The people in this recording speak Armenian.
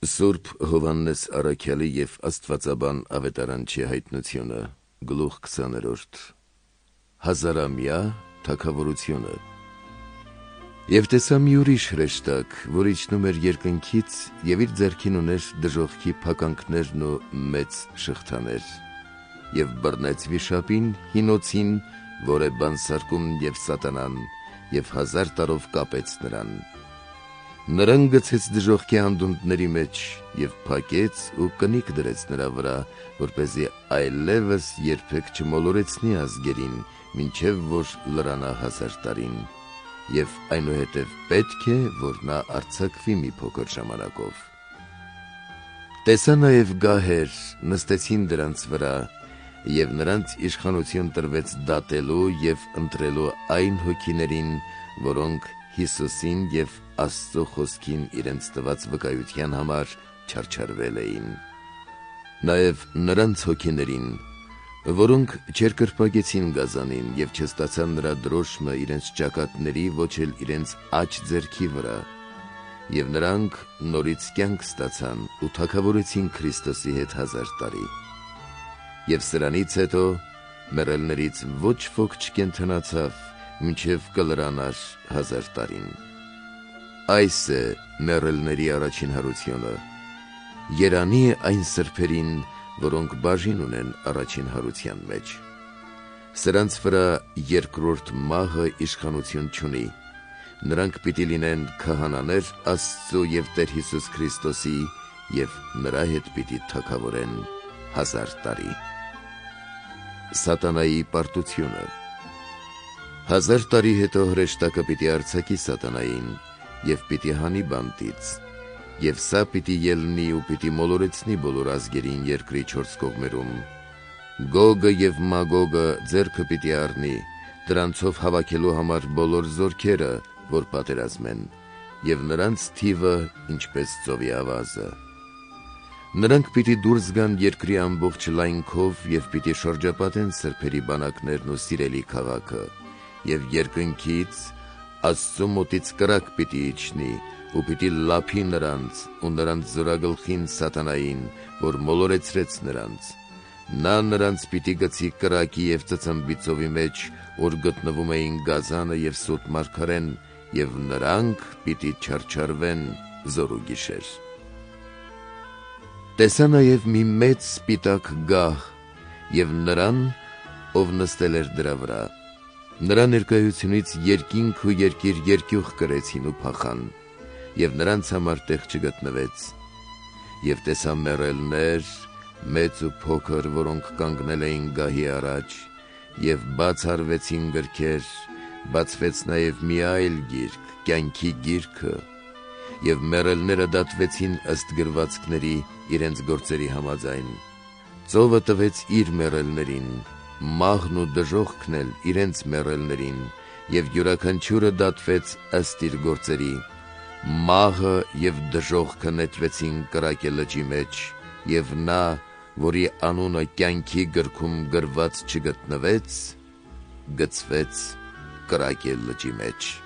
Սուրբ Հովհաննես Առաքյալի և Աստվածաբան ավետարանչի հայտնությունը, գլուխ 20. Հազարամյա թագավորությունը։ Եվ տեսա մի ուրիշ հրեշտակ, որ իջնում էր երկնքից և իր ձեռքին ուներ դժոխքի փականքներն ու մեծ շղթաներ, և բռնեց վիշապին, հին օձին, որ է բանսարկումն և սատանան, և 1000 տարով կապեց նրան։ Նրան գցեց դժոխքի անդունդների մեջ և փակեց ու կնիկ դրեց նրա վրա, որպեսզի այլևս երբեք չմոլորեցնի ազգերին, մինչև որ լրանա 1000 տարին, և այնուհետև պետք է, որ նա արձակվի մի փոքր ժամանակով։ Տեսա նաև գահեր նստեցին դրանց վրա, և նրանց իշխանություն տրվեց դատելու և ընտրելու այն հոգիներին, որոնք Հիսուսին և Աստծո խոսքին իրենց տված վկայության համար չարչարվել էին։ Նաև նրանց հոգիներին, որոնք չերկրպագեցին գազանին և չստացան նրա դրոշմը իրենց ճակատների, ոչ էլ իրենց աջ ձեռքի վրա, և նրանք նորից կյանք ստացան ու թագավորեցին Քրիստոսի հետ 1000 տարի։ Եվ սրանից հետո մեռելներից ոչ ոք չկենդանացավ, մինչև կլրանար 1000 տարին։ Այս է մեռելների առաջին հարությունը։ Երանի է այն սրբերին, որոնք բաժին ունեն առաջին հարության մեջ։ Սրանց վրա երկրորդ մահը իշխանություն չունի։ Նրանք պիտի լինեն քահանաներ Աստծու և Տեր Հիսուս Քրիստոսի, և նրա հետ պիտի թագավորեն 1000 տարի։ Սատանայի պարտությունը։ 1000 տարի հետո հրեշտակը պիտի արձակի սատանային և պիտի հանի բանտից, և սա պիտի ելնի ու պիտի մոլորեցնի բոլոր ազգերին երկրի 4 կողմերում։ Գոգը և Մագոգը ձեռքը պիտի առնի, դրանցով հավաքելու համար բոլոր զորքերը, որ պատերազմեն, և նրանց թիվը ինչպես ծովի ավազը։ Նրանք պիտի դուրս գան երկրի ամբողջ լայնքով և պիտի շրջապատեն սրբերի բանակներն ու սիրելի քաղաքը, և երկնքից Աստծու մոտից կրակ պիտի իջնի ու պիտի լափի նրանց ու նրանց զորագլխին սատանային, որ մոլորեցրեց նրանց։ Նա նրանց պիտի գցի կրակի և ծծմբի ծովի մեջ, որ գտնվում էին գազանը և սոթ մարգարեն, և նրանք պիտի չարչարվեն զոր ու գիշեր։ Տեսա նաև մի մեծ սպիտակ գահ և նրան, ով նստել էր դրա վրա։ Նրա ներկայությունից երկինք ու երկիր երկյուղ կրեցին ու փախան, և նրանց համար տեղ չգտնվեց։ Եվ տեսա մեռելներ, մեծ ու փոքր, որոնք կանգնել էին գահի առաջ, և բաց արվեցին գրքեր, բացվեց նաև մի այլ գիրք, կյանքի գիրքը, և մեռելները դատվեցին ըստ գրվածքների իրենց գործերի համաձայն։ Ծովը տվեց իր մեռելներին, մահն ու դժոխքն էլ իրենց մեռելներին, և յուրաքանչյուրը դատվեց ըստ իր գործերի։ Մահը և դժոխքը նետվեցին կրակե լճի մեջ, և նա, որի անունը կյանքի գրքում գրված չգտնվեց, գցվեց կրակե լճի մեջ։